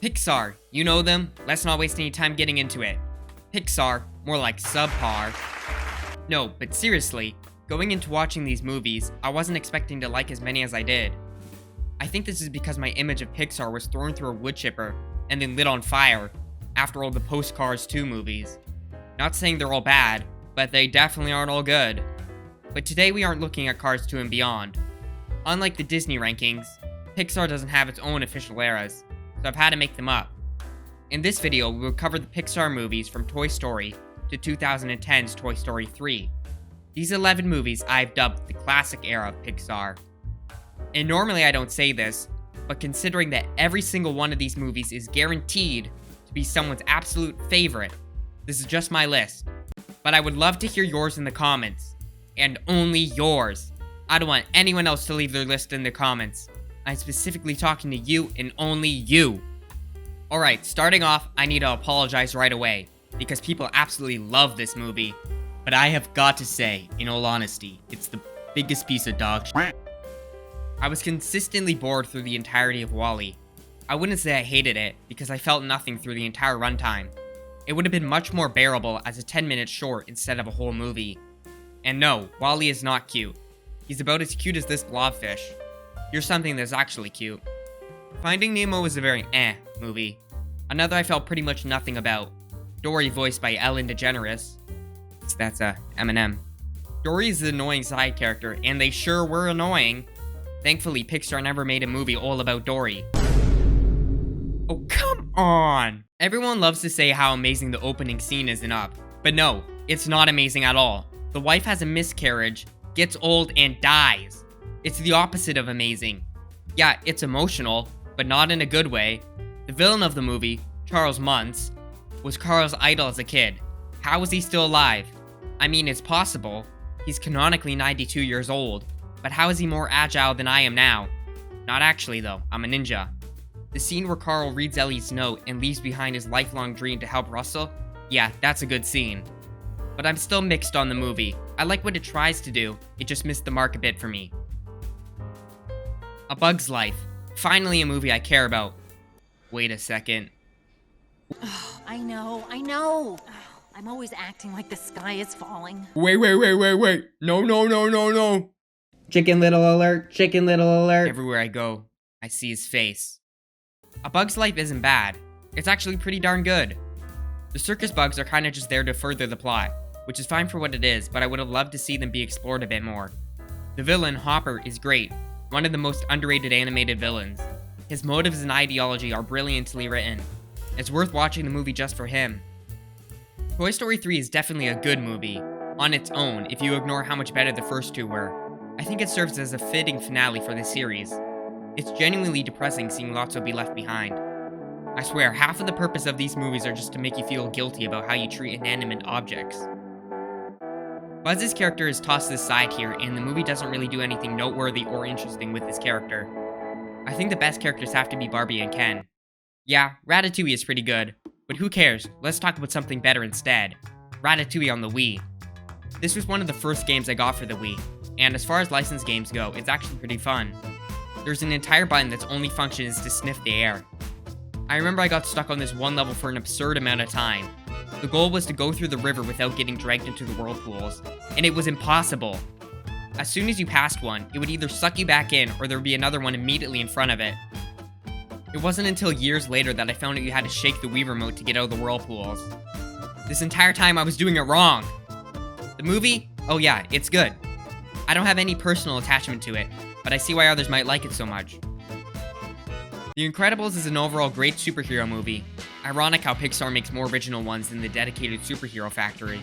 Pixar, you know them? Let's not waste any time getting into it. Pixar, more like subpar. No, but seriously, going into watching these movies, I wasn't expecting to like as many as I did. I think this is because my image of Pixar was thrown through a wood chipper and then lit on fire after all the post-Cars 2 movies. Not saying they're all bad, but they definitely aren't all good. But today we aren't looking at Cars 2 and beyond. Unlike the Disney rankings, Pixar doesn't have its own official eras, so I've had to make them up. In this video, we will cover the Pixar movies from Toy Story to 2010's Toy Story 3. These 11 movies I've dubbed the classic era of Pixar. And normally I don't say this, but considering that every single one of these movies is guaranteed to be someone's absolute favorite, this is just my list. But I would love to hear yours in the comments. And only yours. I don't want anyone else to leave their list in the comments. I'm specifically talking to you and only you. Alright, starting off, I need to apologize right away, because people absolutely love this movie. But I have got to say, in all honesty, it's the biggest piece of dog shit. I was consistently bored through the entirety of WALL-E. I wouldn't say I hated it, because I felt nothing through the entire runtime. It would have been much more bearable as a 10-minute short instead of a whole movie. And no, WALL-E is not cute. He's about as cute as this blobfish. Here's something that's actually cute. Finding Nemo was a very movie. Another I felt pretty much nothing about. Dory, voiced by Ellen DeGeneres. That's Eminem. Dory is the annoying side character, and they sure were annoying. Thankfully, Pixar never made a movie all about Dory. Oh, come on! Everyone loves to say how amazing the opening scene is in Up, but no, it's not amazing at all. The wife has a miscarriage, gets old, and dies. It's the opposite of amazing. Yeah, it's emotional, but not in a good way. The villain of the movie, Charles Muntz, was Carl's idol as a kid. How is he still alive? I mean, it's possible. He's canonically 92 years old, but how is he more agile than I am now? Not actually though, I'm a ninja. The scene where Carl reads Ellie's note and leaves behind his lifelong dream to help Russell? Yeah, that's a good scene. But I'm still mixed on the movie. I like what it tries to do, it just missed the mark a bit for me. A Bug's Life. Finally a movie I care about. Wait a second. Oh, I know. I'm always acting like the sky is falling. Wait. No. Chicken Little alert, Chicken Little alert. Everywhere I go, I see his face. A Bug's Life isn't bad. It's actually pretty darn good. The circus bugs are kinda just there to further the plot, which is fine for what it is, but I would have loved to see them be explored a bit more. The villain, Hopper, is great. One of the most underrated animated villains. His motives and ideology are brilliantly written. It's worth watching the movie just for him. Toy Story 3 is definitely a good movie, on its own, if you ignore how much better the first two were. I think it serves as a fitting finale for the series. It's genuinely depressing seeing Lotso be left behind. I swear, half of the purpose of these movies are just to make you feel guilty about how you treat inanimate objects. Buzz's character is tossed aside here, and the movie doesn't really do anything noteworthy or interesting with his character. I think the best characters have to be Barbie and Ken. Yeah, Ratatouille is pretty good, but who cares? Let's talk about something better instead. Ratatouille on the Wii. This was one of the first games I got for the Wii, and as far as licensed games go, it's actually pretty fun. There's an entire button that's only function is to sniff the air. I remember I got stuck on this one level for an absurd amount of time. The goal was to go through the river without getting dragged into the whirlpools, and it was impossible. As soon as you passed one, it would either suck you back in or there would be another one immediately in front of it. It wasn't until years later that I found out you had to shake the Wii remote to get out of the whirlpools. This entire time I was doing it wrong. The movie? Oh yeah, it's good. I don't have any personal attachment to it, but I see why others might like it so much. The Incredibles is an overall great superhero movie. Ironic how Pixar makes more original ones than the dedicated superhero factory.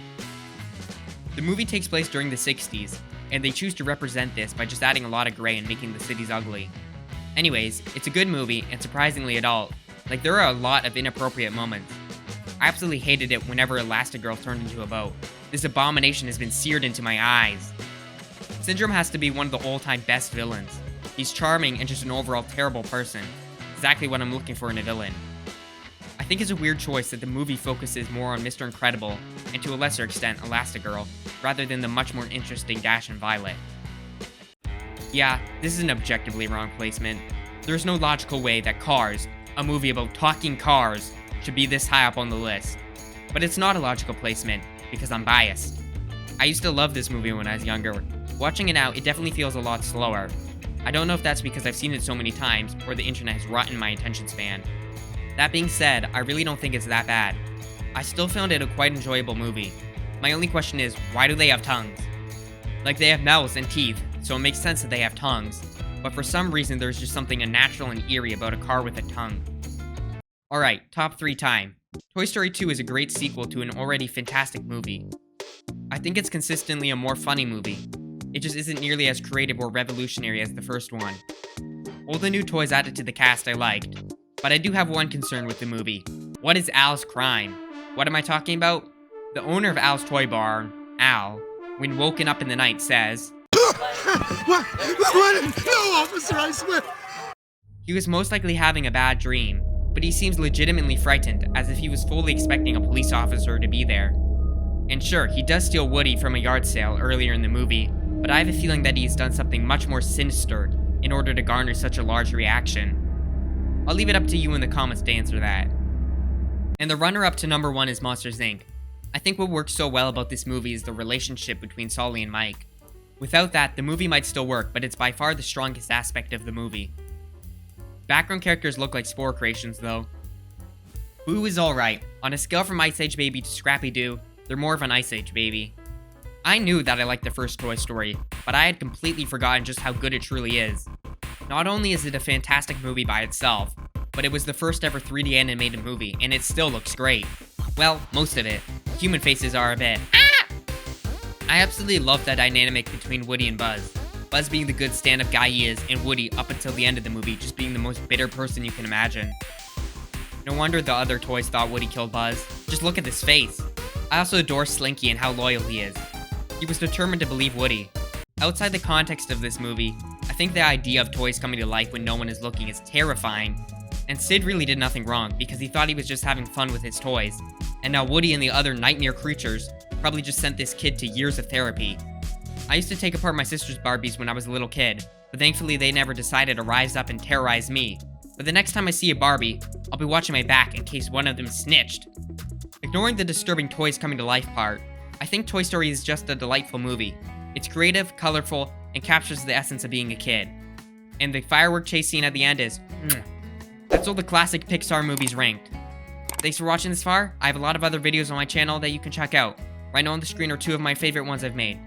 The movie takes place during the 60s, and they choose to represent this by just adding a lot of gray and making the cities ugly. Anyways, it's a good movie and surprisingly adult. Like, there are a lot of inappropriate moments. I absolutely hated it whenever Elastigirl turned into a boat. This abomination has been seared into my eyes. Syndrome has to be one of the all-time best villains. He's charming and just an overall terrible person. Exactly what I'm looking for in a villain. I think it's a weird choice that the movie focuses more on Mr. Incredible, and to a lesser extent, Elastigirl, rather than the much more interesting Dash and Violet. Yeah, this is an objectively wrong placement. There's no logical way that Cars, a movie about talking cars should be this high up on the list. But it's not a logical placement, because I'm biased. I used to love this movie when I was younger. Watching it now, it definitely feels a lot slower. I don't know if that's because I've seen it so many times, or the internet has rotten my attention span. That being said, I really don't think it's that bad. I still found it a quite enjoyable movie. My only question is, why do they have tongues? Like, they have mouths and teeth, so it makes sense that they have tongues. But for some reason, there's just something unnatural and eerie about a car with a tongue. Alright, top 3 time. Toy Story 2 is a great sequel to an already fantastic movie. I think it's consistently a more funny movie. It just isn't nearly as creative or revolutionary as the first one. All the new toys added to the cast I liked, but I do have one concern with the movie. What is Al's crime? What am I talking about? The owner of Al's toy barn, Al, when woken up in the night says, What? No, officer, I swear! He was most likely having a bad dream, but he seems legitimately frightened, as if he was fully expecting a police officer to be there. And sure, he does steal Woody from a yard sale earlier in the movie, but I have a feeling that he's done something much more sinister in order to garner such a large reaction. I'll leave it up to you in the comments to answer that. And the runner-up to number 1 is Monsters, Inc. I think what works so well about this movie is the relationship between Sully and Mike. Without that, the movie might still work, but it's by far the strongest aspect of the movie. Background characters look like spore creations, though. Boo is alright. On a scale from Ice Age Baby to Scrappy Doo, they're more of an Ice Age Baby. I knew that I liked the first Toy Story, but I had completely forgotten just how good it truly is. Not only is it a fantastic movie by itself, but it was the first ever 3D animated movie, and it still looks great. Well, most of it. Human faces are a bit, ah! I absolutely love that dynamic between Woody and Buzz. Buzz being the good stand-up guy he is, and Woody, up until the end of the movie, just being the most bitter person you can imagine. No wonder the other toys thought Woody killed Buzz. Just look at this face. I also adore Slinky and how loyal he is. He was determined to believe Woody. Outside the context of this movie, I think the idea of toys coming to life when no one is looking is terrifying. And Sid really did nothing wrong, because he thought he was just having fun with his toys. And now Woody and the other nightmare creatures probably just sent this kid to years of therapy. I used to take apart my sister's Barbies when I was a little kid, but thankfully they never decided to rise up and terrorize me. But the next time I see a Barbie, I'll be watching my back in case one of them snitched. Ignoring the disturbing toys coming to life part, I think Toy Story is just a delightful movie. It's creative, colorful, and captures the essence of being a kid. And the firework chase scene at the end is, That's all the classic Pixar movies ranked. Thanks for watching this far. I have a lot of other videos on my channel that you can check out. Right now on the screen are 2 of my favorite ones I've made.